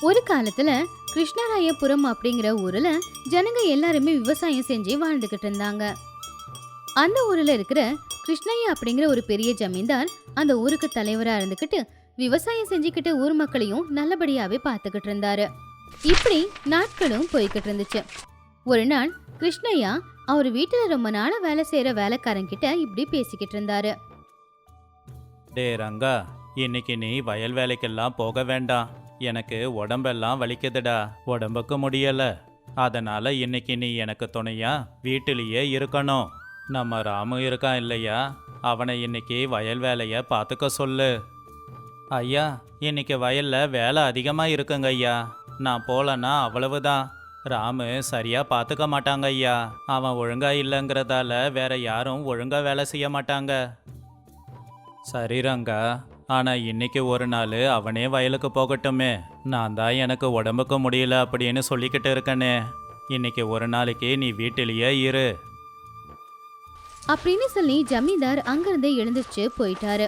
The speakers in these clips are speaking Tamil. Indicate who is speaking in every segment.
Speaker 1: ஒரு காலத்துல கிருஷ்ணராயபுரம் அப்படிங்கிற ஊர்ல ஜனங்க எல்லாருமே விவசாயம் செஞ்சு வாழ்ந்துகிட்டு இருந்தாங்க. அந்த ஊர்ல இருக்கிற கிருஷ்ணய்யா அப்படிங்கிற ஒரு பெரிய ஜமீன்தார் அந்த ஊருக்கு தலைவரா இருந்துகிட்டு விவசாயம் செஞ்சுக்கிட்டு ஊர் மக்களையும் நல்லபடியாவே பார்த்துக்கிட்டு இருந்தாரு. இப்படி நாட்களும் போய்கிட்டு இருந்துச்சு. ஒரு நாள் கிருஷ்ணய்யா அவர் வீட்டுல ரொம்ப நாளா வேலை செய்யற வேலைக்காரங்கிட்ட இப்படி பேசிக்கிட்டு இருந்தாரு.
Speaker 2: டே ரங்கா, இன்னைக்கு நீ வயல் வேலைக்கெல்லாம் போக வேண்டாம். எனக்கு உடம்பெல்லாம் வலிக்குதுடா, உடம்புக்கு முடியல. அதனால இன்னைக்கு நீ எனக்கு துணையா வீட்டிலேயே இருக்கணும். நம்ம ராமு இருக்கான் இல்லையா, அவனை இன்னைக்கு வயல் வேலையை பார்த்துக்க சொல்லு. ஐயா, இன்னைக்கு வயல்ல வேலை அதிகமாக இருக்குங்க ஐயா. நான் போலன்னா அவ்வளவுதான். ராமு சரியா பார்த்துக்க மாட்டாங்க ஐயா. அவன் ஒழுங்கா இல்லைங்கிறதால வேற யாரும் ஒழுங்கா வேலை செய்ய மாட்டாங்க. சரி ரங்கா, ஆனால் இன்னைக்கு ஒரு நாள் அவனே வயலுக்கு போகட்டுமே. நான் தான் எனக்கு உடம்புக்கு முடியல அப்படின்னு சொல்லிக்கிட்டு இருக்கனே. இன்னைக்கு ஒரு நாளைக்கு நீ வீட்டிலேயே இரு
Speaker 1: அப்படின்னு சொல்லி ஜமீன்தார் அங்கிருந்து எழுந்திருச்சு போயிட்டாரு.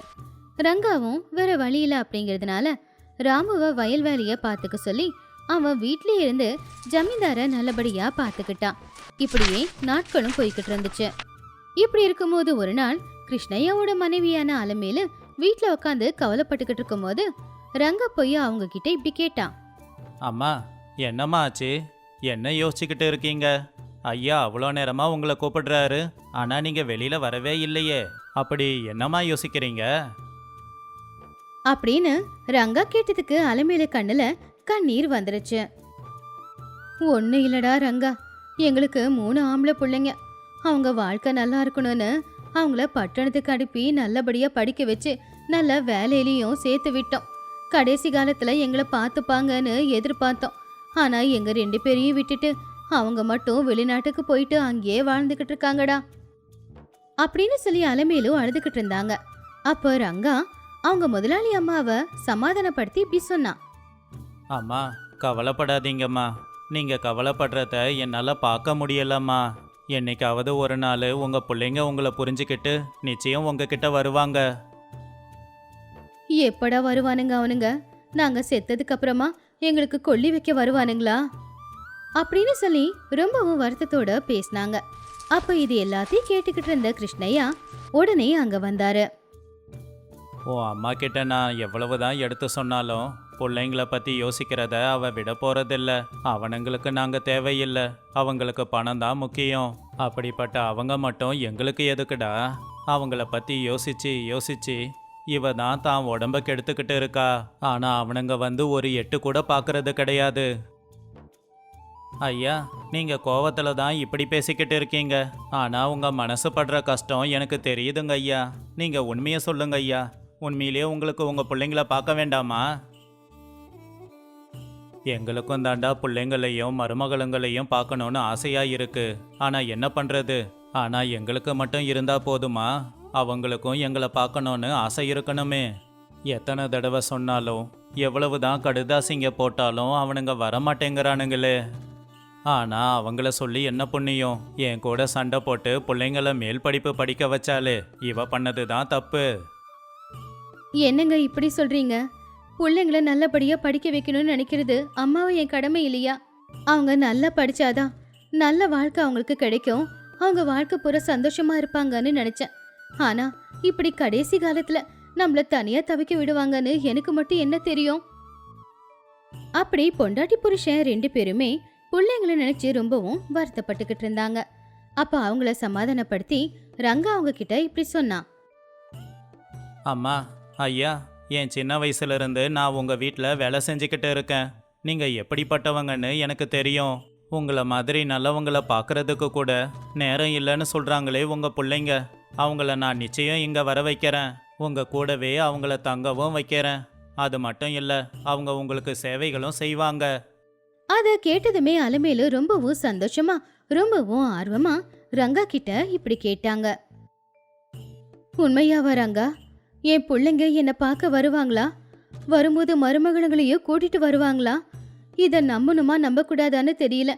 Speaker 1: ரங்காவும் வேற வழியில அப்படிங்கிறதுனால ராமுவை வயல் வேலைய பார்த்துக்க சொல்லி அவன் வீட்லயே இருந்து ஜமீன்தார நல்லபடியா பார்த்துக்கிட்டான். இப்படியே நாட்களும் போய்கிட்டு இருந்துச்சு. இப்படி இருக்கும்போது ஒரு நாள் கிருஷ்ணய்யாவோட மனைவியான அலமேலு வீட்டுல உட்காந்து கவலைப்பட்டுக்கிட்டு இருக்கும் போது ரங்கா போய் அவங்க கிட்ட இப்படி கேட்டான்.
Speaker 2: அம்மா, என்னம்மா ஆச்சு? என்ன யோசிச்சுக்கிட்டு இருக்கீங்க? ஐயா அவ்வளோ நேரமா உங்களை கூப்பிடுறாரு, ஆனா நீங்க வெளியில வரவே இல்லையே. அப்படி என்னம்மா யோசிக்கிறீங்க?
Speaker 1: அப்படின்னு ரங்கா கேட்டதுக்கு அலமேலு கண்ணுல கண்ணீர் வந்துருச்சு. ஒண்ணு இல்லடா ரங்கா, எங்களுக்கு 3 ஆம்பளை பிள்ளைங்க. அவங்க வாழ்க்கை நல்லா இருக்கணும்னு அவங்கள பட்டணத்துக்கு அனுப்பி நல்லபடியா படிக்க வச்சு நல்ல வேலையிலையும் சேர்த்து விட்டோம். கடைசி காலத்துல எங்களை பார்த்துப்பாங்கன்னு எதிர்பார்த்தோம். ஆனா எங்க 2 பேரையும் விட்டுட்டு அவங்க மட்டும் வெளிநாட்டுக்கு போயிட்டு அங்கேயே வாழ்ந்துகிட்டு இருக்காங்கடா அப்படின்னு சொல்லி அலமேலும் அழுதுகிட்டு இருந்தாங்க. அப்ப ரங்கா அவங்க முதலாளி அம்மாவை சமாதானப்படுத்தி இப்படி சொன்னான்.
Speaker 2: அம்மா, கவலைப்படாதீங்கம்மா. நீங்க கவலைப்படுறத என்னால பார்க்க முடியலம்மா. என்னைக்காவது ஒரு நாள் உங்க பிள்ளைங்க உங்களை புரிஞ்சுக்கிட்டு நிச்சயம் உங்ககிட்ட வருவாங்க.
Speaker 1: எப்படா வருவானுங்க அவனுங்க? நாங்க செத்ததுக்கு அப்புறமா எங்களுக்கு கொல்லி வைக்க வருவானுங்களா அப்படின்னு சொல்லி ரொம்பவும் வருத்தத்தோட பேசினாங்க. அப்ப இது எல்லாத்தையும் கேட்டுக்கிட்டு இருந்த கிருஷ்ணய்யா உடனே அங்க வந்தாரு.
Speaker 2: உன் அம்மா கிட்ட நான் எவ்வளவுதான் எடுத்து சொன்னாலும் பிள்ளைங்கள பற்றி யோசிக்கிறத அவ விட போறதில்ல. அவனுங்களுக்கு நாங்கள் தேவையில்லை, அவங்களுக்கு பணம் தான் முக்கியம். அப்படிப்பட்ட அவங்க மட்டும் எங்களுக்கு எதுக்குடா? அவங்கள பற்றி யோசிச்சு யோசிச்சு இவ தான் உடம்ப கெடுத்துக்கிட்டு இருக்கா. ஆனால் அவனுங்க வந்து ஒரு எட்டு கூட பார்க்கறது கிடையாது. ஐயா, நீங்கள் கோவத்தில் தான் இப்படி பேசிக்கிட்டு இருக்கீங்க. ஆனால் உங்கள் மனசு படுற கஷ்டம் எனக்கு தெரியுதுங்க ஐயா. நீங்கள் உண்மையை சொல்லுங்க ஐயா. உண்மையிலேயே உங்களுக்கு உங்கள் பிள்ளைங்கள பார்க்க வேண்டாமா? எங்களுக்கும் தாண்டா பிள்ளைங்களையும் மருமகளுங்களையும் பார்க்கணுன்னு ஆசையாக இருக்கு. ஆனால் என்ன பண்ணுறது? ஆனால் எங்களுக்கு மட்டும் இருந்தால் போதுமா? அவங்களுக்கும் எங்களை பார்க்கணுன்னு ஆசை இருக்கணுமே. எத்தனை தடவை சொன்னாலும் எவ்வளவு தான் கடுதாசிங்க போட்டாலும் அவனுங்க வரமாட்டேங்கிறானுங்களே. ஆனால் அவங்கள சொல்லி என்ன புண்ணியம்? என் கூட சண்டை போட்டு பிள்ளைங்கள மேல் படிப்பு படிக்க வச்சாலே இவ பண்ணது தான் தப்பு.
Speaker 1: என்னங்க இப்படி சொல்றீங்க? பிள்ளைங்களை நல்லபடியா படிக்க வைக்கணும்னு நினைக்கிறது அம்மாவை என் கடமை இல்லையா? அவங்க நல்லா படிச்சாதான் நல்ல வாழ்க்கை அவங்களுக்கு கிடைக்கும். அவங்க வாழ்க்கை பூரா சந்தோஷமா இருப்பாங்கன்னு நினைச்சேன். ஆனா இப்படி கடைசி காலத்துல நம்மள தனியா தவிக்க விடுவாங்கன்னு எனக்கு மட்டும் என்ன தெரியும்? அப்படி பொண்டாட்டி புருஷன் 2 பேருமே பிள்ளைங்களை நினைச்சு ரொம்பவும் வருத்தப்பட்டுக்கிட்டு இருந்தாங்க. அப்ப அவங்கள சமாதானப்படுத்தி ரங்கா அவங்க கிட்ட இப்படி சொன்னான்.
Speaker 2: அம்மா, ஐயா, என் சின்ன வயசுலேருந்து நான் உங்கள் வீட்டில் வேலை செஞ்சுக்கிட்டு இருக்கேன். நீங்கள் எப்படிப்பட்டவங்கன்னு எனக்கு தெரியும். உங்களை மாதிரி நல்லவங்களை பார்க்குறதுக்கு கூட நேரம் இல்லைன்னு சொல்கிறாங்களே உங்கள் பிள்ளைங்க. அவங்கள நான் நிச்சயம் இங்கே வர வைக்கிறேன். உங்கள் கூடவே அவங்கள தங்கவும் வைக்கிறேன். அது மட்டும் இல்லை, அவங்க உங்களுக்கு சேவைகளும் செய்வாங்க.
Speaker 1: அத கேட்டதுமே அலமேலு ரொம்பவும் சந்தோஷமா ரொம்பவும் ஆர்வமா ரங்கா கிட்ட இப்படி கேட்டாங்க. உண்மையாவா ரங்கா? என் பிள்ளைங்க என்னை பார்க்க வருவாங்களா? வரும்போது மருமகன்களையும் கூட்டிட்டு வருவாங்களா? இதை நம்பணுமா நம்ப கூடாதான்னு தெரியல.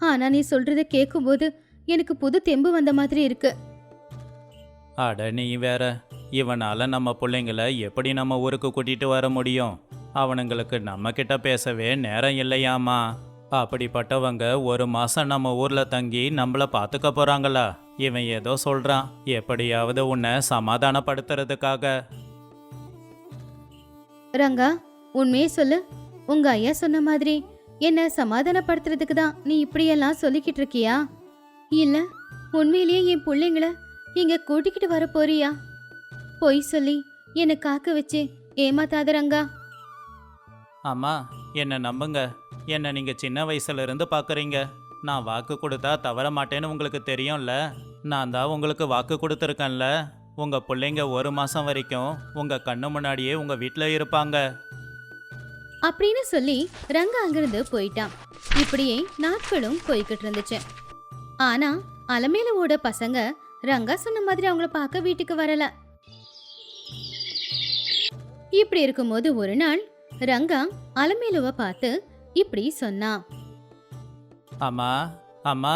Speaker 1: ஆனா நீ சொல்றத கேட்கும்போது எனக்கு புது தெம்பு வந்த மாதிரி இருக்கு.
Speaker 2: அட நீ வேற, இவனால நம்ம பிள்ளைங்கள எப்படி நம்ம ஊருக்கு கூட்டிட்டு வர முடியும்? அவனுங்களுக்கு நம்ம கிட்ட பேசவே நேரம் இல்லையாமா. அப்படிப்பட்டவங்க ஒரு மாசம் நம்ம ஊர்ல தங்கி நம்மள பாத்துக்க போறாங்களா? இவன் ஏதோ சொல்றான், எப்படியாவது உன்னை சமாதானப்படுத்துறதுக்காக.
Speaker 1: ரங்கா, உண்மையே சொல்லு. உங்க ஐயா சொன்ன மாதிரி என்ன சமாதானப்படுத்துறதுக்கு தான் நீ இப்படியெல்லாம் சொல்லிக்கிட்டு இருக்கியா? இல்ல உண்மையிலேயே என் பிள்ளைங்கள இங்க கூட்டிக்கிட்டு வர போறியா? பொய் சொல்லி என்னை காக்க வச்சு ஏமாத்தாத ரங்கா.
Speaker 2: அம்மா, என்னை நம்புங்க. என்னை நீங்க சின்ன வயசுல இருந்து பாக்குறீங்க. நான் வாக்கு கொடுத்தா தவற மாட்டேன்னு உங்களுக்கு தெரியும்ல. நான் தான் உங்களுக்கு வாக்கு கொடுத்துருக்கேன்ல. உங்க பிள்ளைங்க ஒரு மாசம் வரைக்கும் உங்க கண்ணு முன்னாடியே உங்க வீட்ல இருப்பாங்க.
Speaker 1: அப்படின்னு சொல்லி ரங்கா அங்கிருந்து போயிட்டான். இப்படியே நாட்களும் போய்கிட்டு இருந்துச்சு. ஆனா அலமேலுவோட பசங்க ரங்கா சொன்ன மாதிரி அவங்கள பார்க்க வீட்டுக்கு வரல. இப்படி இருக்கும்போது ஒரு நாள் ரங்கா அலமேலுவை பார்த்து இப்படி சொன்னான்.
Speaker 2: அம்மா, அம்மா,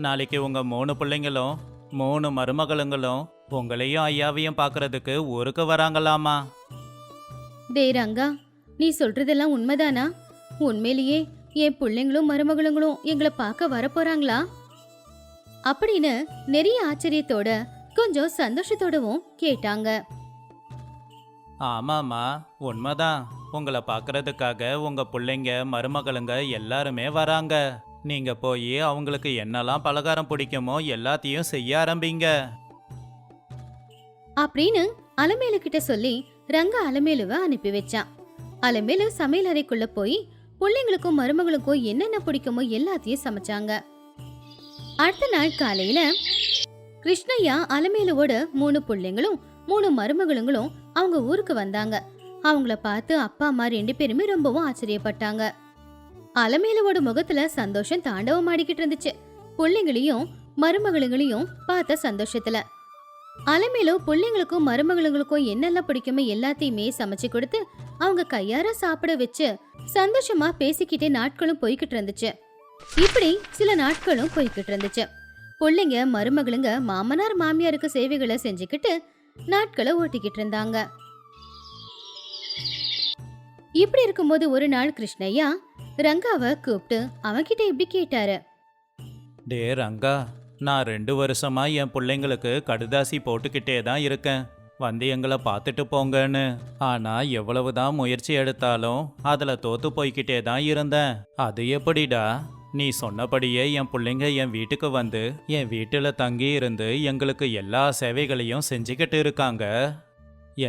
Speaker 2: நாளைக்கு உங்க 3 பிள்ளைங்களும் 3 மருமகளுங்களும் உங்களையும் ஐயாவையும் பார்க்கறதுக்கு ஊருக்கு வராங்களாமா.
Speaker 1: டேய் ரங்கா, நீ சொல்றதெல்லாம் உண்மைதானா? உண்மையிலேயே என் பிள்ளைங்களும் மருமகளுங்களும் எங்களை பார்க்க வர போறாங்களா அப்படின்னு நிறைய ஆச்சரியத்தோட கொஞ்சம் சந்தோஷத்தோடவும் கேட்டாங்க.
Speaker 2: ஆமாம்மா, உண்மைதான். உங்களை பார்க்கறதுக்காக உங்க பிள்ளைங்க மருமகளுங்க எல்லாருமே வராங்க. நீங்க போய் அவங்களுக்கு என்னெல்லாம் பலகாரம் பிடிக்குமோ எல்லாத்தையும் செய்ய ஆரம்பிங்க.
Speaker 1: அப்படின்னு அலமேலு கிட்ட சொல்லி ரங்கா அலமேலுவை அனுப்பி வச்சான். அலமேலு சமையல் அறைக்குள்ள போய் பிள்ளைங்களுக்கும் மருமகளுக்கும் என்னென்ன பிடிக்குமோ எல்லாத்தையும் சமைச்சாங்க. அடுத்த நாள் காலையில கிருஷ்ணய்யா அலமேலுவோட 3 பிள்ளைங்களும் 3 மருமகளுங்களும் அவங்க ஊருக்கு வந்தாங்க. அவங்கள பார்த்து அப்பா அம்மா 2 பேருமே ரொம்பவும் ஆச்சரியப்பட்டாங்க. அலமேலுவோட முகத்துல சந்தோஷம் தாண்டவம் ஆடிக்கிட்டு இருந்துச்சு. பிள்ளைங்களையும் மருமகளுங்களையும் பார்த்த சந்தோஷத்துல அலமேலு பிள்ளைங்களுக்கும் மருமகளுங்களுக்கும் என்னெல்லாம் பிடிக்குமோ எல்லாத்தையுமே சமைச்சு கொடுத்து அவங்க கையார சாப்பிட வச்சு சந்தோஷமா பேசிக்கிட்டே நாட்களும் போய்கிட்டு இருந்துச்சு. இப்படி சில நாட்களும் போய்கிட்டு இருந்துச்சு. பிள்ளைங்க மருமகளுங்க மாமனார் மாமியாருக்கு சேவைகளை செஞ்சுக்கிட்டு நாட்களை ஓட்டிக்கிட்டு இருந்தாங்க. இப்படி இருக்கும்போது ஒரு நாள் கிருஷ்ணய்யா ரங்காவை கூப்பிட்டு அவன்கிட்ட இப்படி கேட்டாரு.
Speaker 2: டே ரங்கா, நான் 2 வருஷமா என் பிள்ளைங்களுக்கு கடுதாசி போட்டுக்கிட்டே தான் இருக்கேன், வந்து எங்களை பார்த்துட்டு போங்கன்னு. ஆனா எவ்வளவுதான் முயற்சி எடுத்தாலும் அதுல தோத்து போய்கிட்டே தான் இருந்தேன். அது எப்படிடா? நீ சொன்னபடியே என் பிள்ளைங்க என் வீட்டுக்கு வந்து என் வீட்டுல தங்கி இருந்து எங்களுக்கு எல்லா சேவைகளையும் செஞ்சுக்கிட்டு இருக்காங்க.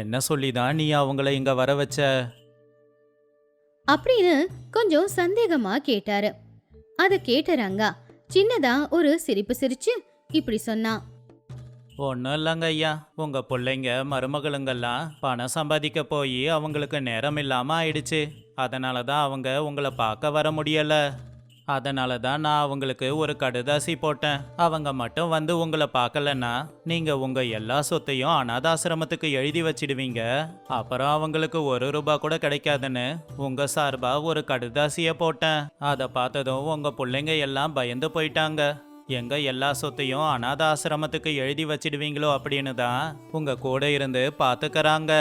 Speaker 2: என்ன சொல்லிதான் நீ அவங்கள இங்க வர வச்ச?
Speaker 1: அப்படின்னு கொஞ்சம் சந்தேகமா கேட்டாரு. அத கேட்ட ரங்கா சின்னதா ஒரு சிரிப்பு சிரிச்சு இப்படி சொன்னான்.
Speaker 2: ஒன்றும் இல்லைங்க ஐயா, உங்க பிள்ளைங்க மருமகளுங்கெல்லாம் பணம் சம்பாதிக்க போய் அவங்களுக்கு நேரம் இல்லாம ஆயிடுச்சு. அதனால தான் அவங்க உங்களை பார்க்க வர முடியல. அதனால தான் நான் அவங்களுக்கு ஒரு கடுதாசி போட்டேன். அவங்க மட்டும் வந்து உங்களை பார்க்கலன்னா நீங்க உங்க எல்லா சொத்தையும் அனாதாசிரமத்துக்கு எழுதி வச்சிடுவீங்க. அப்புறம் அவங்களுக்கு 1 ரூபாய் கூட கிடைக்காதுன்னு உங்க சார்பா ஒரு கடுதாசிய போட்டேன். அதை பார்த்ததும் உங்க பிள்ளைங்க எல்லாம் பயந்து போயிட்டாங்க. எங்க எல்லா சொத்தையும் அனாதாசிரமத்துக்கு எழுதி வச்சிடுவீங்களோ அப்படின்னு தான் உங்க கூட இருந்து பார்த்துக்கறாங்க.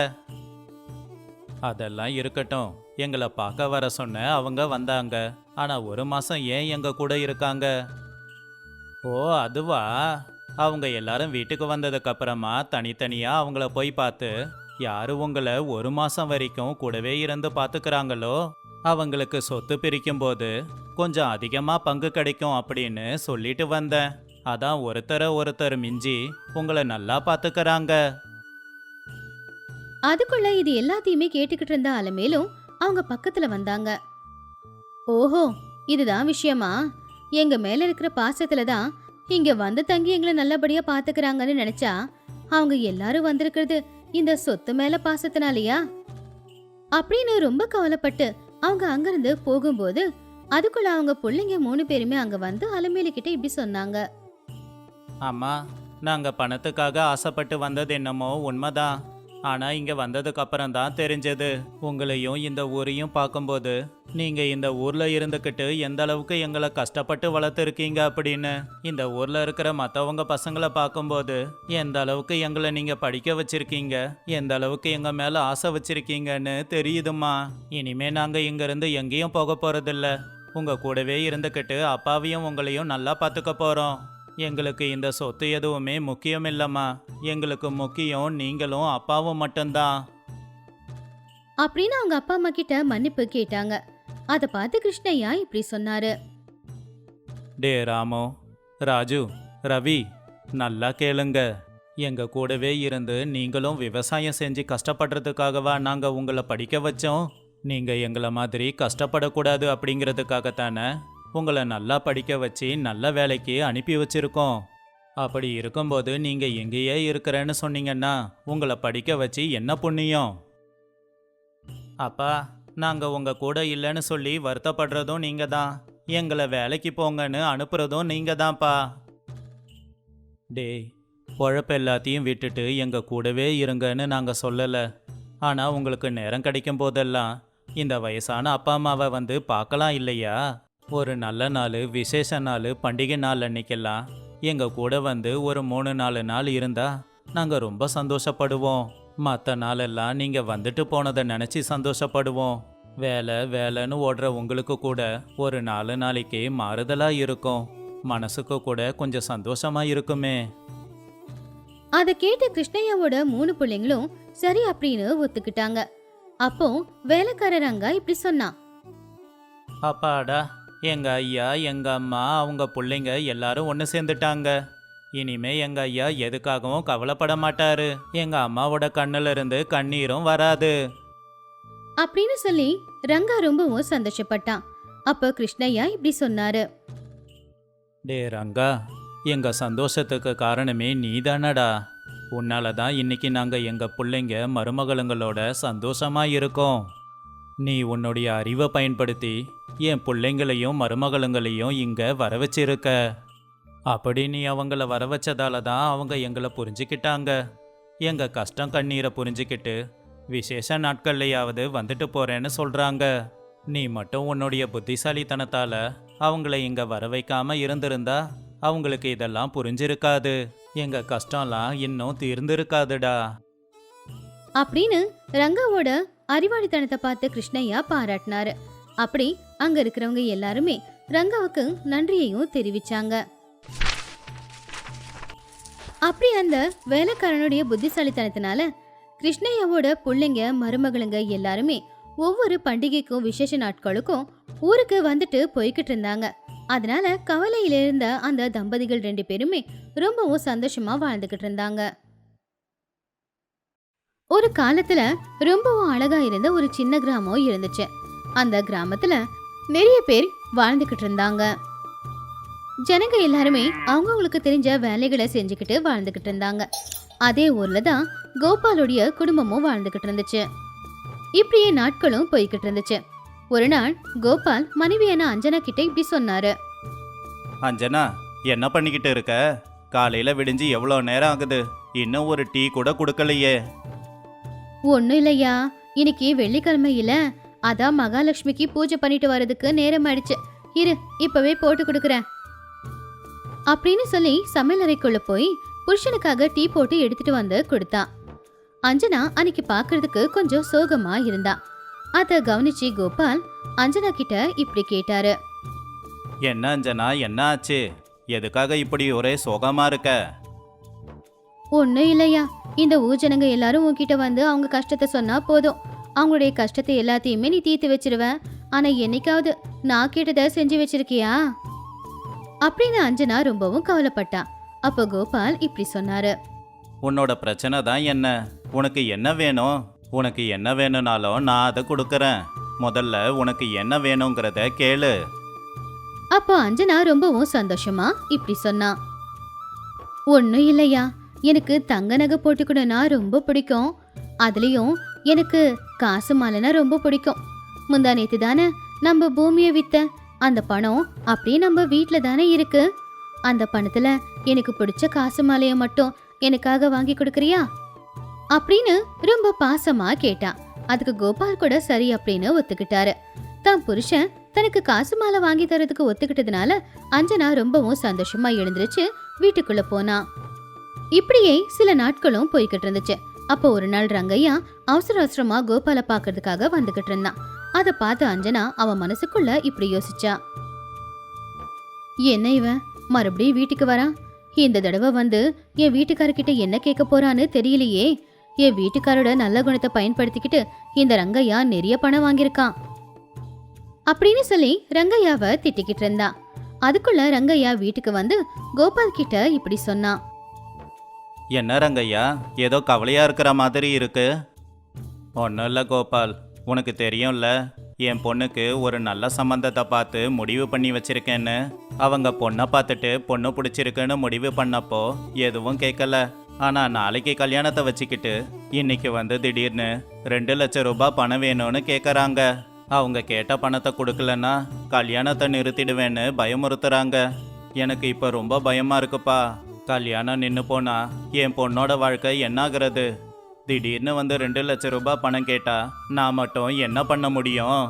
Speaker 2: அதெல்லாம் இருக்கட்டும், எங்களை பார்க்க வர சொன்ன அவங்க வந்தாங்க. ஆனா 1 மாசம் ஏன் எங்க கூட இருக்காங்க? ஓ அதுவா, அவங்க எல்லாரும் வீட்டுக்கு வந்ததுக்கு அப்புறமா தனித்தனியா அவங்கள போய் பார்த்து யாரு உங்களை 1 மாசம் வரைக்கும் கூடவே இருந்து பார்த்துக்கிறாங்களோ அவங்களுக்கு சொத்து பிரிக்கும் போது கொஞ்சம் அதிகமா பங்கு கிடைக்கும் அப்படின்னு சொல்லிட்டு வந்தேன். அதான் ஒருத்தர் மிஞ்சி உங்களை நல்லா பார்த்துக்கறாங்க.
Speaker 1: அதுக்குள்ள இது எல்லாத்தையுமே கேட்டுக்கிட்டு இருந்த அலமேலும் அவங்க பக்கத்துல வந்தாங்க. ஓஹோ, இதுதான் விஷயமா? எங்க மேல இருக்கிற பாசத்துல தான் இங்க வந்து தங்கி எங்களை நல்லபடியா பாத்துக்கிறாங்கன்னு நினைச்சா அவங்க எல்லாரும் வந்திருக்கிறது இந்த சொத்து மேல பாசத்தினாலயா அப்படின்னு ரொம்ப கவலைப்பட்டு அவங்க அங்கிருந்து போகும்போது அதுக்குள்ள அவங்க பிள்ளைங்க 3 பேருமே அங்க வந்து அலமேலு கிட்ட இப்படி சொன்னாங்க.
Speaker 2: அம்மா, நாங்க பணத்துக்காக ஆசைப்பட்டு வந்தது என்னமோ உண்மைதான். ஆனா இங்க வந்ததுக்கு அப்புறம் தான் தெரிஞ்சது. உங்களையும் இந்த ஊரையும் பார்க்கும்போது நீங்க இந்த ஊர்ல இருந்துக்கிட்டு எந்த அளவுக்கு எங்களை கஷ்டப்பட்டு வளர்த்துருக்கீங்க அப்படின்னு. இந்த ஊர்ல இருக்கிற மற்றவங்க பசங்களை பார்க்கும்போது எந்த அளவுக்கு எங்களை நீங்க படிக்க வச்சிருக்கீங்க, எந்த அளவுக்கு எங்க மேல ஆசை வச்சிருக்கீங்கன்னு தெரியுதுமா. இனிமே நாங்க இங்க இருந்து எங்கேயும் போக போறதில்ல. உங்க கூடவே இருந்துக்கிட்டு அப்பாவையும் உங்களையும் நல்லா பார்த்துக்க போறோம். எங்களுக்கு இந்த சொத்து எதுவுமே முக்கியம் இல்லம்மா. எங்களுக்கு முக்கியம் நீங்களும் அப்பாவும் மட்டும்தான்.
Speaker 1: அப்படின்னு அவங்க அப்பா அம்மா கிட்ட மன்னிப்பு கேட்டாங்க. அதை பார்த்து கிருஷ்ணய்யா இப்படி சொன்னாரு.
Speaker 2: டே ராமு, ராஜு, ரவி, நல்லா கேளுங்க. எங்க கூடவே இருந்து நீங்களும் விவசாயம் செஞ்சு கஷ்டப்படுறதுக்காகவா நாங்க உங்களை படிக்க வச்சோம்? நீங்க எங்களை மாதிரி கஷ்டப்படக்கூடாது அப்படிங்கிறதுக்காகத்தானே உங்களை நல்லா படிக்க வச்சு நல்ல வேலைக்கு அனுப்பி வச்சிருக்கோம். அப்படி இருக்கும்போது நீங்க எங்கேயே இருக்கிறேன்னு சொன்னீங்கன்னா உங்களை படிக்க வச்சு என்ன புண்ணியம்? அப்பா, நாங்க உங்க கூட இல்லைன்னு சொல்லி வருத்தப்படுறதும் நீங்க தான். எங்களை வேலைக்கு போங்கன்னு அனுப்புறதும் நீங்க தான்ப்பா. டேய், பொழப்பு எல்லாத்தையும் விட்டுட்டு எங்க கூடவே இருங்கன்னு நாங்க சொல்லலை. ஆனா உங்களுக்கு நேரம் கிடைக்கும் போதெல்லாம் இந்த வயசான அப்பா அம்மாவை வந்து பார்க்கலாம் இல்லையா? ஒரு நல்ல நாள், விசேஷ நாள், பண்டிகை நாள் அன்னைக்கெல்லாம் எங்கள் கூட வந்து ஒரு 3-4 நாள் இருந்தா நாங்கள் ரொம்ப சந்தோஷப்படுவோம். மற்ற நாளெல்லாம் நீங்கள் வந்துட்டு போனதை நினச்சி சந்தோஷப்படுவோம். வேலை வேலைன்னு ஓடுற உங்களுக்கு கூட ஒரு 4 நாளைக்கு மாறுதலாக இருக்கும். மனசுக்கு கூட கொஞ்சம் சந்தோஷமா இருக்குமே.
Speaker 1: அதை கேட்ட கிருஷ்ணய்யாவோட 3 பிள்ளைங்களும் சரி அப்படின்னு ஒத்துக்கிட்டாங்க. அப்போ வேலைக்காரர் அங்க இப்படி சொன்னான்.
Speaker 2: அப்பாடா, எங்க ஐயா, எங்க அம்மா, அவங்க பிள்ளைங்க எல்லாரும் ஒன்று சேர்ந்துட்டாங்க. இனிமே எங்க ஐயா எதுக்காகவும் கவலைப்பட மாட்டாரு. எங்க அம்மாவோட கண்ணுல இருந்து கண்ணீரும் வராது
Speaker 1: அப்படின்னு சொல்லி ரங்கா ரொம்பவும் சந்தோஷப்பட்டான். அப்போ கிருஷ்ணய்யா இப்படி சொன்னாரு.
Speaker 2: டே ரங்கா, எங்க சந்தோஷத்துக்கு காரணமே நீதானடா. உன்னால தான் இன்னைக்கு நாங்க எங்க பிள்ளைங்க மருமகளுங்களோட சந்தோஷமா இருக்கோம். நீ உன்னுடைய அறிவை பயன்படுத்தி என் பிள்ளைங்களையும் மருமகளுங்களையும் இங்க வர வச்சிருக்க. அப்படி நீ அவங்கள வர வச்சதால தான் அவங்க எங்களை புரிஞ்சுக்கிட்டாங்க. எங்க கஷ்டம் கண்ணீரை புரிஞ்சுக்கிட்டு விசேஷ நாட்கள்லையாவது வந்துட்டு போறேன்னு சொல்றாங்க. நீ மட்டும் உன்னுடைய புத்திசாலித்தனத்தால அவங்கள இங்க வர வைக்காம இருந்திருந்தா அவங்களுக்கு இதெல்லாம் புரிஞ்சிருக்காது. எங்க கஷ்டம்லாம் இன்னும் தீர்ந்திருக்காதுடா.
Speaker 1: அப்படின்னு ரங்காவோட அறிவாளித்தனத்தை பார்த்து கிருஷ்ணய்யா பாராட்டினாரு. அப்படி அங்க இருக்கிறவங்க எல்லாருமே ரங்காவுக்கு நன்றியையும் தெரிவிச்சாங்க. அப்படி அந்த வேலைக்காரனுடைய புத்திசாலித்தனத்தினால கிருஷ்ணய்யாவோட பிள்ளைங்க மருமகளுங்க எல்லாருமே ஒவ்வொரு பண்டிகைக்கும் விசேஷ நாட்களுக்கும் ஊருக்கு வந்துட்டு போய்கிட்டு இருந்தாங்க. அதனால கவலையில இருந்த அந்த தம்பதிகள் 2 பேருமே ரொம்பவும் சந்தோஷமா வாழ்ந்துகிட்டு இருந்தாங்க. ஒரு காலத்துல ரொம்பவும் அழகா இருந்த ஒரு சின்ன கிராமம் இருந்துச்சு. அந்த கிராமத்துல நிறைய பேர் வாழ்ந்துகிட்டு இருந்தாங்க. ஜனங்க எல்லாருமே அவங்களுக்கு தெரிஞ்ச வேலைகளை செஞ்சுக்கிட்டு வாழ்ந்துகிட்டு இருந்தாங்க. அதே ஊர்ல தான் கோபாலுடைய குடும்பமும் வாழ்ந்துகிட்டு இருந்துச்சு. இப்படியே நாட்களும் போய்கிட்டு இருந்துச்சு. ஒரு நாள் கோபால் மனைவியான அஞ்சனா கிட்ட இப்படி சொன்னாரு.
Speaker 2: அஞ்சனா, என்ன பண்ணிக்கிட்டு இருக்க? காலையில விடிஞ்சு எவ்வளோ நேரம் ஆகுது, இன்னும் ஒரு டீ கூட கொடுக்கலையே.
Speaker 1: ஒன்னும் இல்லையா, இன்னைக்கு வெள்ளிக்கிழமை இல்ல, அதான் மகாலட்சுமிக்கு பூஜை பண்ணிட்டு வர்றதுக்கு நேரம் ஆயிடுச்சு. இரு, இப்பவே போட்டு கொடுக்குறேன் அப்படின்னு சொல்லி சமையல் அறைக்குள்ள போய் புருஷனுக்காக டீ போட்டு எடுத்துட்டு வந்து கொடுத்தா. அஞ்சனா அன்னைக்கு பாக்குறதுக்கு கொஞ்சம் சோகமா இருந்தா. அத கவனிச்சு கோபால் அஞ்சனா கிட்ட இப்படி கேட்டாரு.
Speaker 2: என்ன அஞ்சனா, என்ன ஆச்சு? எதுக்காக இப்படி ஒரே சோகமா இருக்க?
Speaker 1: ஒன்னும் இல்லையா, இந்த ஊஜனங்க எல்லாரும் உன்கிட்ட வந்து அவங்க கஷ்டத்தை சொன்னா போதும், அவங்களுடைய கஷ்டத்தை எல்லாத்தையுமே நீ தீர்த்து வச்சிருவ. ஆனா என்னைக்காவது நான் கேட்டதை செஞ்சு வச்சிருக்கியா அப்படின்னு அஞ்சனா ரொம்பவும் கவலைப்பட்டா. அப்போ கோபால் இப்படி சொன்னாரு.
Speaker 2: உன்னோட பிரச்சனை தான் என்ன? உனக்கு என்ன வேணும்? உனக்கு என்ன வேணும்னாலும் நான் அதை கொடுக்கறேன். முதல்ல உனக்கு என்ன வேணுங்கிறத கேளு.
Speaker 1: அப்போ அஞ்சனா ரொம்பவும் சந்தோஷமா இப்படி சொன்னா. ஒன்னும் இல்லையா, எனக்கு தங்க நகை போட்டுக்கணும்னா ரொம்ப பிடிக்கும். அதுலயும் எனக்கு காசு மாலைனா ரொம்ப பிடிக்கும். முந்தா நேத்து தானே நம்ம பூமியை வித்த அந்த பணம் அப்படியே நம்ம வீட்டுல தானே இருக்கு. அந்த பணத்துல எனக்கு பிடிச்ச காசு மாலைய மட்டும் எனக்காக வாங்கி கொடுக்கறியா அப்படின்னு ரொம்ப பாசமா கேட்டான். அதுக்கு கோபால் கூட சரி அப்படின்னு ஒத்துக்கிட்டாரு. தான் புருஷன் தனக்கு காசு மாலை வாங்கி தரதுக்கு ஒத்துக்கிட்டதுனால அஞ்சனா ரொம்பவும் சந்தோஷமா எழுந்திருச்சு வீட்டுக்குள்ள போனா. இப்படியே சில நாட்களும் போய்கிட்டு இருந்துச்சு. அப்போ ஒரு நாள் ரங்கையா அவசர அவசரமா கோபால பாக்குறதுக்காக வந்துகிட்டு இருந்தான். அத பார்த்து அஞ்சனா அவன் மனசுக்குள்ள இப்படி யோசிச்சா, என்ன இவன் மறுபடியும் வீட்டுக்கு வரான்? இந்த தடவை வந்து என் வீட்டுக்காரர்கிட்ட என்ன கேட்க போறான்னு தெரியலையே. என் வீட்டுக்காரோட நல்ல குணத்தை பயன்படுத்திக்கிட்டு இந்த ரங்கையா நிறைய பணம் வாங்கியிருக்கான் அப்படின்னு சொல்லி ரங்கையாவை திட்டிக்கிட்டு இருந்தா. அதுக்குள்ள ரங்கையா வீட்டுக்கு வந்து கோபால் கிட்ட இப்படி சொன்னான்.
Speaker 2: என்ன ரங்கையா, ஏதோ கவலையா இருக்கிற மாதிரி இருக்கு. ஒன்றும் இல்லை கோபால், உனக்கு தெரியும்ல, என் பொண்ணுக்கு ஒரு நல்ல சம்பந்தத்தை பார்த்து முடிவு பண்ணி வச்சிருக்கேன்னு. அவங்க பொண்ணை பார்த்துட்டு பொண்ணு பிடிச்சிருக்குன்னு முடிவு பண்ணப்போ எதுவும் கேட்கல. ஆனால் நாளைக்கு கல்யாணத்தை வச்சுக்கிட்டு இன்னைக்கு வந்து திடீர்னு 2 லட்சம் ரூபாய் பணம் வேணும்னு கேட்குறாங்க. அவங்க கேட்ட பணத்தை கொடுக்கலன்னா கல்யாணத்தை நிறுத்திடுவேன்னு பயமுறுத்துறாங்க. எனக்கு இப்போ ரொம்ப பயமாக இருக்குப்பா. கல்யாணம் நின்று போனா என் பொண்ணோட வாழ்க்கை என்னாகிறது? திடீர்னு வந்து 2 லட்சம் ரூபாய் பணம் கேட்டா நான் மட்டும் என்ன பண்ண முடியும்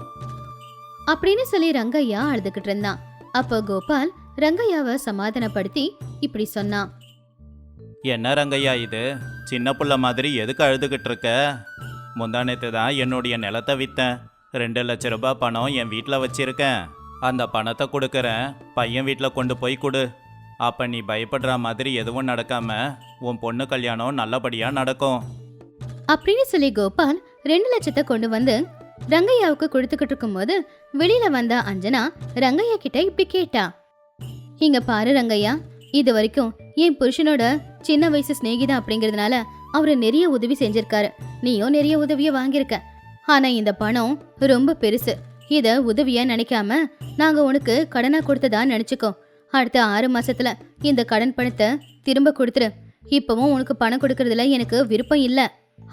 Speaker 1: அப்படின்னு சொல்லி ரங்கையா அழுதுகிட்டு இருந்தான். அப்போ கோபால் ரங்கையாவை சமாதானப்படுத்தி இப்படி சொன்னான்.
Speaker 2: என்ன ரங்கையா இது, சின்ன புள்ள மாதிரி எதுக்கு அழுதுகிட்டு இருக்க? முந்தானத்து தான் என்னுடைய நிலத்தை விற்றேன். 2 லட்சம் ரூபாய் பணம் என் வீட்டில் வச்சிருக்கேன். அந்த பணத்தை கொடுக்குறேன், பையன் வீட்டில் கொண்டு போய் கொடு. அப்போ நீ பயப்படுற மாதிரி எதுவும் நடக்காம உன் பொண்ணு கல்யாணம் நல்லபடியாக நடக்கும்
Speaker 1: அப்படின்னு சொல்லி கோபால் 2 லட்சத்தை கொண்டு வந்து ரங்கையாவுக்கு கொடுத்துக்கிட்டு இருக்கும்போது வெளியில வந்த அஞ்சனா ரங்கையா கிட்ட இப்படி கேட்டா. இங்க பாரு ரங்கையா, இது வரைக்கும் என் புருஷனோட சின்ன வயசு சிநேகிதா அப்படிங்கறதுனால அவரு நிறைய உதவி செஞ்சிருக்காரு. நீயும் நிறைய உதவிய வாங்கியிருக்க. ஆனா இந்த பணம் ரொம்ப பெருசு. இத உதவியா நினைக்காம நாங்க உனக்கு கடனா கொடுத்ததா நினைச்சுக்கோ. அடுத்த 6 மாசத்துல இந்த கடன் பணத்தை திரும்ப கொடுத்துரு. இப்பவும் உனக்கு பணம் கொடுக்கறதுல எனக்கு விருப்பம் இல்ல.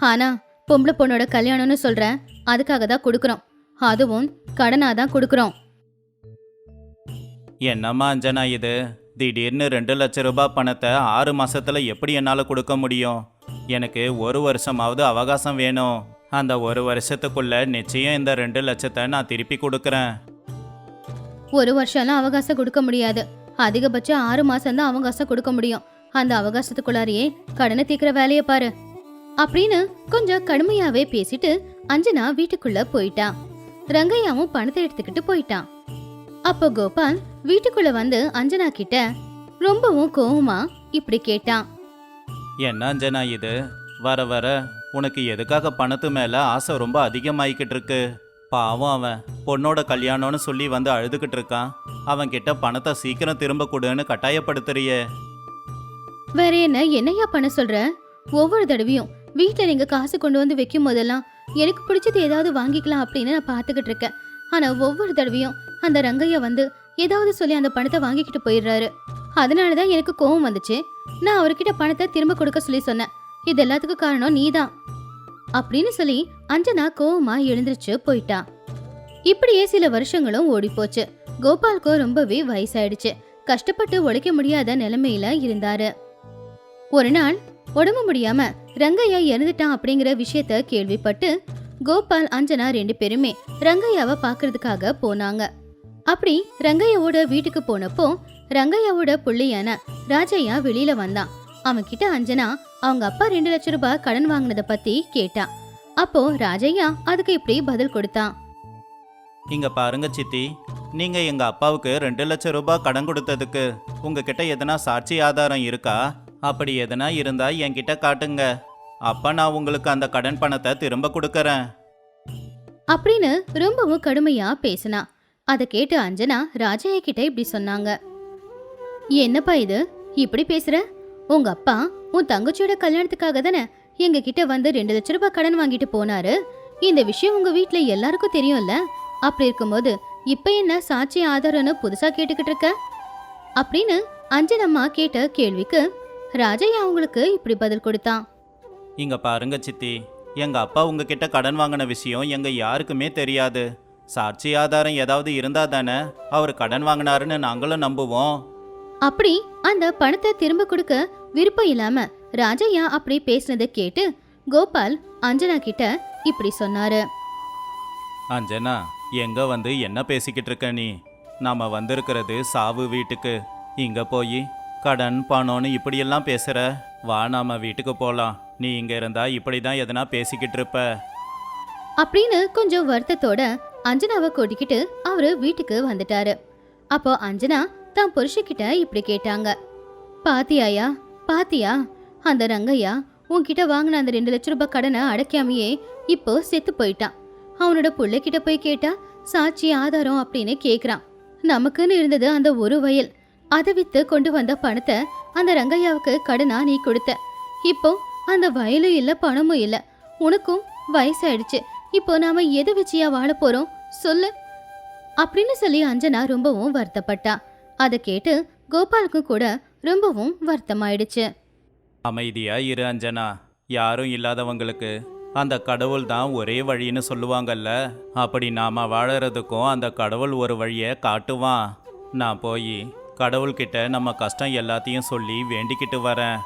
Speaker 1: ஆனா பொம்பளை பொண்ணோட கல்யாணம்னு சொல்றேன், அதுக்காக தான் கொடுக்குறோம். அதுவும் கடனா தான் கொடுக்குறோம்.
Speaker 2: என்னம்மா அஞ்சனா இது, திடீர்னு 2 லட்சம் ரூபாய் பணத்தை 6 மாசத்துல எப்படி என்னால் கொடுக்க முடியும்? எனக்கு 1 வருஷமாவது அவகாசம் வேணும். அந்த 1 வருஷத்துக்குள்ள நிச்சயம் இந்த 2 லட்சத்தை நான் திருப்பி கொடுக்குறேன்.
Speaker 1: 1 வருஷம்லாம் அவகாசம் கொடுக்க முடியாது. அதிகபட்சம் 6 மாசம் தான் அவகாசம் கொடுக்க முடியும். அந்த அவகாசத்துக்குள்ளாரையே கடனை தீர்க்கிற வேலையை பாரு அப்படின்னு கொஞ்சம் கடுமையாவே பேசிட்டு அஞ்சனா வீட்டுக்குள்ள போயிட்டான். ரங்கையாவும் பணத்தை எடுத்துக்கிட்டு போயிட்டான். அப்போ கோபால் வீட்டுக்குள்ள வந்து அஞ்சனா கிட்ட ரொம்பவும் கோவமா இப்படி கேட்டான்.
Speaker 2: என்ன அஞ்சனா இது, வர வர உனக்கு எதுக்காக பணத்து மேலே ஆசை ரொம்ப அதிகமாகிக்கிட்டு இருக்கு? பாவம், அவன் பொண்ணோட கல்யாணம்னு சொல்லி வந்து அழுதுகிட்டு இருக்கான். அவன் கிட்ட பணத்தை சீக்கிரம் திரும்ப கொடுன்னு கட்டாயப்படுத்துறியே.
Speaker 1: வேற என்னையா பண்ண சொல்ற? ஒவ்வொரு தடவையும் வீட்டுல நீங்க காசு கொண்டு வந்து வைக்கும் போதெல்லாம் எனக்கு பிடிச்சது ஏதாவது வாங்கிக்கலாம் அப்படின்னு நான் பாத்துக்கிட்டு இருக்கேன். ஆனா ஒவ்வொரு தடவையும் அந்த ரங்கையா வந்து ஏதாவது சொல்லி அந்த பணத்தை வாங்கிக்கிட்டு போயிடுறாரு. அதனாலதான் எனக்கு கோவம் வந்துச்சு. நான் அவர்கிட்ட பணத்தை திரும்ப கொடுக்க சொல்லி சொன்னேன். இது எல்லாத்துக்கும் காரணம் நீதான் அப்படின்னு சொல்லி அஞ்சனா கோவமா எழுந்திருச்சு போயிட்டா. இப்படியே சில வருஷங்களும் ஓடி போச்சு. கோபாலுக்கோ ரொம்பவே வயசாயிடுச்சு. கஷ்டப்பட்டு உழைக்க முடியாத நிலைமையில இருந்தாரு. ஒரு நாள் உடம்பு முடியாம ரங்கையா இறந்துட்டான் அப்படிங்கிற விஷயத்த கேள்விப்பட்டு கோபால் அஞ்சனா 2 பேருமே ரங்கையாவை பாக்குறதுக்காக போனாங்க. அப்படி ரங்கையாவோட வீட்டுக்கு போனப்போ ரங்கையாவோட புள்ளையான ராஜையா வெளியில வந்தான். அவன் கிட்ட அஞ்சனா அவங்க அப்பா 2 லட்சம் ரூபாய் கடன் வாங்கினத பத்தி கேட்டான். அப்போ ராஜையா அதுக்கு இப்படி பதில் கொடுத்தான்.
Speaker 2: இங்க பாருங்க சித்தி, நீங்க எங்க அப்பாவுக்கு 2 லட்சம் ரூபாய் கடன் கொடுத்ததுக்கு உங்ககிட்ட எதனா சாட்சி ஆதாரம் இருக்கா? அப்படி எதனா இருந்தா என்கிட்ட காட்டுங்க. அப்ப நான் உங்களுக்கு அந்த கடன் பணத்தை திரும்ப கொடுக்கறேன்
Speaker 1: அப்படின்னு ரொம்பவும் கடுமையா பேசினா. அதை கேட்டு அஞ்சனா ராஜையா கிட்ட இப்படி சொன்னாங்க. என்னப்பா இது இப்படி பேசுற? உங்க அப்பா உன் தங்கச்சியோட கல்யாணத்துக்காக தானே எங்க கிட்ட வந்து 2 லட்சம் ரூபாய் கடன் வாங்கிட்டு போனாரு. இந்த விஷயம் உங்க வீட்டுல எல்லாருக்கும் தெரியும்ல. அப்படி இருக்கும்போது இப்ப என்ன சாட்சி ஆதாரம்னு புதுசா கேட்டுக்கிட்டு இருக்க அப்படின்னு அஞ்சனம்மா கேட்ட கேள்விக்கு ராஜையா அவங்களுக்கு இப்படி பதில் கொடுத்தான்.
Speaker 2: இங்க பாருங்க சித்தி, எங்க அப்பா உங்ககிட்ட கடன் வாங்கின விஷயம் எங்க யாருக்குமே தெரியாது. சாட்சி ஆதாரம் ஏதாவது இருந்தா தானே அவர் கடன் வாங்கினாருன்னு நாங்களும் நம்புவோம்.
Speaker 1: அப்படி அந்த பணத்தை திரும்ப கொடுக்க விருப்பம் இல்லாம ராஜையா அப்படி பேசினதை கேட்டு கோபால் அஞ்சனா கிட்ட இப்படி சொன்னாரு.
Speaker 2: அஞ்சனா, எங்க வந்து என்ன பேசிக்கிட்டு இருக்க நீ? நாம வந்திருக்கிறது சாவு வீட்டுக்கு. இங்க போய் கடன் பணம்னு இப்படியெல்லாம் பேசுற. வா, நாம வீட்டுக்கு போலாம். நீ இங்க இருந்தா இப்படிதான் எதனா பேசிக்கிட்டு இருப்ப.
Speaker 1: அப்படின்னு கொஞ்சம் வருத்தத்தோட அஞ்சனாவை கூட்டிக்கிட்டு அவரு வீட்டுக்கு வந்துட்டாரு. அப்போ அஞ்சனா தான் புருஷக்கிட்ட இப்படி கேட்டாங்க. பாத்தியாயா, பாத்தியா, அந்த ரங்கையா உன்கிட்ட வாங்கின அந்த 2 லட்ச ரூபாய் கடனை அடைக்காமையே இப்போ செத்து போயிட்டான். அவனோட புள்ளைகிட்ட போய் கேட்டா சாட்சி ஆதாரம் அப்படின்னு கேக்குறான். நமக்குன்னு இருந்தது அந்த ஒரு வயல். அதை வித்து கொண்டு வந்த பணத்தை அந்த ரங்கையாவுக்கு கடனா நீ கொடுத்த. இப்போ அந்த வயலும் இல்ல, பணமும் இல்ல. உனக்கும் வயசாயிடுச்சு. இப்போ நாம எதை வச்சியா வாழ போறோம் சொல்லு அப்படின்னு சொல்லி அஞ்சனா ரொம்பவும் வருத்தப்பட்டா. அதை கேட்டு கோபாலுக்கும் கூட ரொம்பவும் வருத்தமாயிடுச்சு.
Speaker 2: அமைதியா இரு அஞ்சனா. யாரும் இல்லாதவங்களுக்கு அந்த கடவுள் தான் ஒரே வழின்னு சொல்லுவாங்கல்ல. அப்படி நாம வாழறதுக்கும் அந்த கடவுள் ஒரு வழியை காட்டுவான். நான் போய் கடவுள்கிட்ட நம்ம கஷ்டம் எல்லாத்தையும் சொல்லி வேண்டிக்கிட்டு வரேன்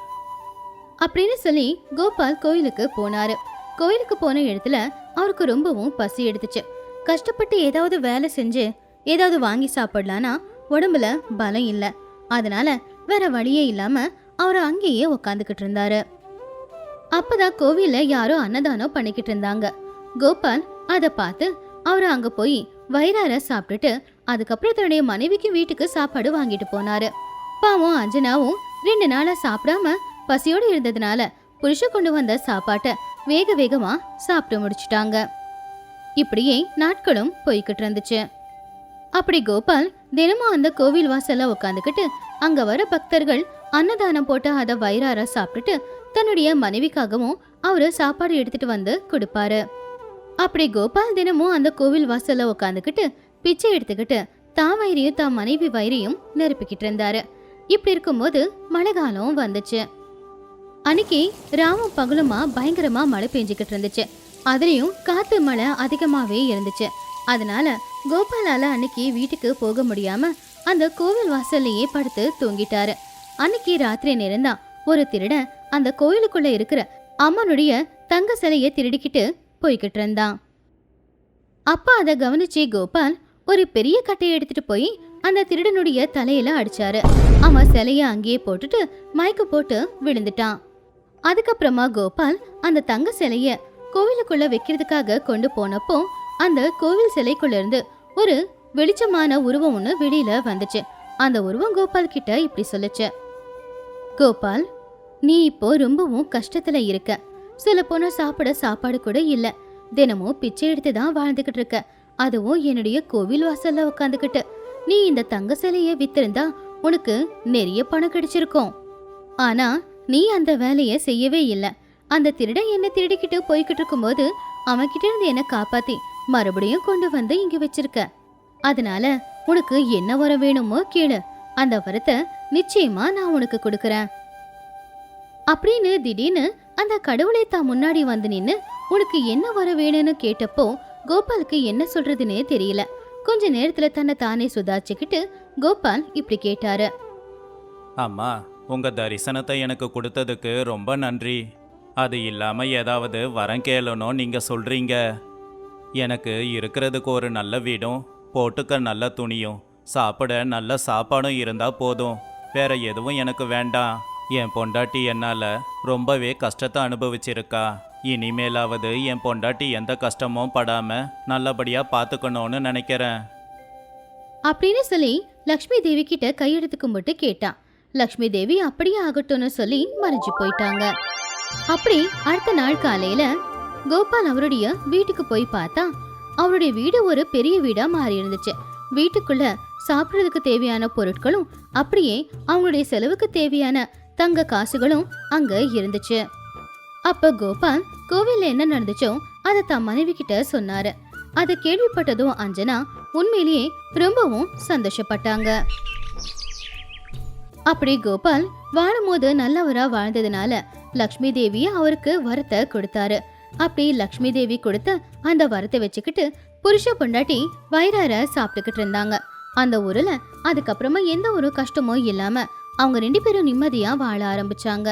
Speaker 1: அப்படின்னு சொல்லி கோபால் கோயிலுக்கு போனாரு. கோயிலுக்கு போன இடத்துல அவருக்கு ரொம்பவும் பசி எடுத்துச்சு. கஷ்டப்பட்டு ஏதாவது வேலை செஞ்சு ஏதாவது வாங்கி சாப்பிடலான்னா உடம்புல பலம் இல்ல. அதனால வேற வழியே இல்லாம அவரு அங்கேயே உக்காந்துக்கிட்டு இருந்தாரு. அப்பதான் கோவில்ல யாரோ அன்னதானம் பண்ணிக்கிட்டு இருந்தாங்க. கோபால் அதை பார்த்து அவரு அங்க போய் வயிறார சாப்பிட்டுட்டு அதுக்கப்புறம் தன்னுடைய மனைவிக்கு வீட்டுக்கு சாப்பாடு வாங்கிட்டு போனாரு. பாவம் அஞ்சனாவும் 2 நாளா சாப்பிடாம பசியோடு இருந்ததுனால புருஷ கொண்டு வந்த சாப்பாட்டை வேக வேகமா சாப்பிட்டு முடிச்சிட்டாங்க. இப்படியே நாட்களும் போய்கிட்டு இருந்துச்சு. அப்படி கோபால் தினமும் அந்த கோவில் வாசல்ல உட்காந்துக்கிட்டு அங்க வர பக்தர்கள் அன்னதானம் போட்டு அதை வயிறார சாப்பிட்டுட்டு தன்னுடைய மனைவிக்காகவும் அவரு சாப்பாடு எடுத்துட்டு வந்து கொடுப்பாரு. அப்படி கோபால் தினமும் அந்த கோவில் வாசல்ல உட்காந்துக்கிட்டு பிச்சை எடுத்துக்கிட்டு தான் வயிறையும் தான் மனைவி வயிறையும் நெருப்பிக்கிட்டு இருந்தாரு. இப்படி இருக்கும்போது மழை காலம் வந்துச்சு. அன்னைக்கு ராமும் பகலுமா பயங்கரமா மழை பெஞ்சுக்கிட்டு இருந்துச்சு. அதுலயும் காத்து மழை அதிகமாவே இருந்துச்சு. அதனால கோபாலால அன்னைக்கு வீட்டுக்கு போக முடியாம அந்த கோவில் வாசல்லையே படுத்து தூங்கிட்டாரு. அன்னைக்கு ராத்திரி நேரம்தான் ஒரு திருடன் அந்த கோயிலுக்குள்ள இருக்கிற அம்மனுடைய தங்க சிலையை திருடிக்கிட்டு போய்கிட்டு இருந்தான். அப்பா அதை கவனிச்சு கோபால் ஒரு பெரிய கட்டையை எடுத்துட்டு போய் அந்த திருடனுடைய தலையில அடிச்சாரு. அவன் சிலைய அங்கேயே போட்டுட்டு மயக்க போட்டு விழுந்துட்டான். அதுக்கப்புறமா கோபால் அந்த தங்க சிலைய கோவிலுக்குள்ள வைக்கிறதுக்காக கொண்டு போனப்போ அந்த கோவில் சிலைக்குள்ள இருந்து ஒரு வெளிச்சமான உருவம் ஒண்ணு வெளியில வந்துச்சு. அந்த உருவம் கோபால் கிட்ட இப்படி சொல்லுச்சு. கோபால், நீ இப்போ ரொம்பவும் கஷ்டத்துல இருக்க. சொல்ல போனா சாப்பிட சாப்பாடு கூட இல்ல. தினமும் பிச்சை எடுத்துதான் வாழ்ந்துகிட்டு இருக்க. அதுவும் என்னுடைய கோவில் வாசல்ல உட்காந்துக்கிட்டு. நீ இந்த தங்க சிலைய வித்திருந்தா உனக்கு நிறைய பணம் கிடைச்சிருக்கும். ஆனா நீ அந்த வேலைய செய்யவே இல்ல. அந்த திருடன் என்ன திருடிக்கிட்டு போய்கிட்டு இருக்கும்போது அவன்கிட்ட இருந்து என்ன காப்பாத்தி மறுபடியும் கொண்டு வந்து இங்க வச்சிருக்க. அதனால உனக்கு என்ன வரம் வேணுமோ கேளு. அந்த வரத்தை நிச்சயமா நான் உனக்கு கொடுக்கறேன் அப்படின்னு திடீர்னு அந்த கடவுளை தான் முன்னாடி வந்து நின்னு உனக்கு என்ன வர வேணும்னு கேட்டப்போ கோபாலுக்கு என்ன சொல்றதுன்னே தெரியல. கொஞ்ச நேரத்துல தன்னை தானே சுதாச்சிக்கிட்டு கோபால் இப்படி கேட்டாரு.
Speaker 2: அம்மா, உங்க தரிசனத்தை எனக்கு கொடுத்ததுக்கு ரொம்ப நன்றி. அது இல்லாம ஏதாவது வரம் கேளணும் நீங்க சொல்றீங்க. எனக்கு இருக்கிறதுக்கு ஒரு நல்ல வீடும் போட்டுக்க நல்ல துணியும் சாப்பிட நல்ல சாப்பாடும் இருந்தா போதும். வேற எதுவும் எனக்கு வேண்டாம். என் பொண்டாட்டி என்னால ரொம்பவே கஷ்டத்தை அனுபவிச்சிருக்கா. இனிமேலாவது என் பொண்டாட்டி எந்த கஷ்டமும் படாம நல்லபடியா பாத்துக்கணும்னு நினைக்கிறேன்
Speaker 1: அப்படின்னு சொல்லி லக்ஷ்மி தேவி கிட்ட கையெடுத்து கும்பிட்டு கேட்டான். லக்ஷ்மி தேவி அப்படியே ஆகட்டும்னு சொல்லி மறைஞ்சு போயிட்டாங்க. அப்படி அடுத்த நாள் காலையில கோபால் அவருடைய வீட்டுக்கு போய் பார்த்தா அவருடைய வீடு ஒரு பெரிய வீடா மாறி இருந்துச்சு. வீட்டுக்குள்ள சாப்பிட்றதுக்கு தேவையான பொருட்களும் அப்படியே அவங்களுடைய செலவுக்கு தேவையான தங்க காசுகளும் அங்க இருந்துச்சு. அப்ப கோபால் கோவில்ல என்ன நடந்துச்சோ அதை தன் மனைவி கிட்ட சொன்னாரு. அதை கேள்விப்பட்டதும் அஞ்சனா உண்மையிலேயே ரொம்பவும் சந்தோஷப்பட்டாங்க. அப்படி கோபால் வாழும்போது நல்லவரா வாழ்ந்ததுனால லக்ஷ்மி தேவி அவருக்கு வரத்தை கொடுத்தாரு. அப்படி லக்ஷ்மி தேவி கொடுத்த அந்த வரத்தை வச்சுக்கிட்டு புருஷ பொண்டாட்டி வயிறார சாப்பிட்டுக்கிட்டு இருந்தாங்க அந்த ஊர்ல. அதுக்கப்புறமா எந்த ஒரு கஷ்டமும் இல்லாம அவங்க 2 பேரும் நிம்மதியா வாழ ஆரம்பிச்சாங்க.